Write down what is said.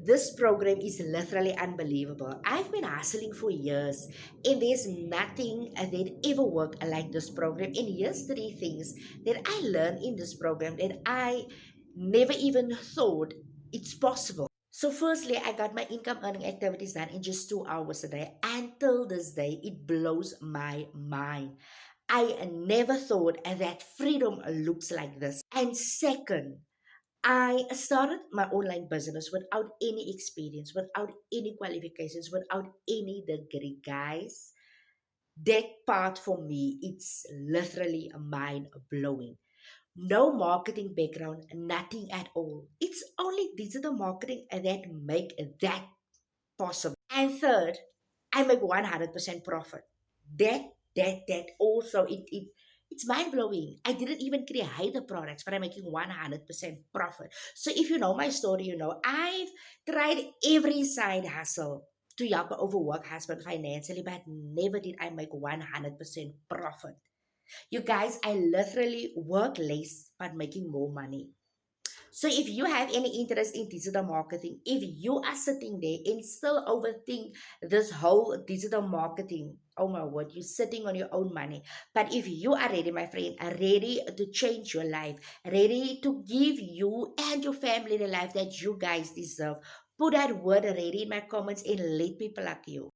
This program is literally unbelievable. I've been hustling for years, and there's nothing that ever worked like this program. And here's three things that I learned in this program that I never even thought it's possible. So, firstly, I got my income earning activities done in just 2 hours a day. Until this day, it blows my mind. I never thought that freedom looks like this. And second, I started my online business without any experience, without any qualifications, without any degree, guys. That part for me, it's literally mind blowing. No marketing background, nothing at all. It's only digital marketing that make that possible. And third, I make 100% profit. That that also it's mind blowing. I didn't even create the products, but I'm making 100% profit. So if you know my story, you know I've tried every side hustle to help my overwork husband financially, but never did I make 100% profit. You guys, I literally work less but making more money. So if you have any interest in digital marketing, if you are sitting there and still overthink this whole digital marketing, oh my word, you're sitting on your own money. But if you are ready, my friend, are ready to change your life, ready to give you and your family the life that you guys deserve, put that word ready in my comments and let people like you.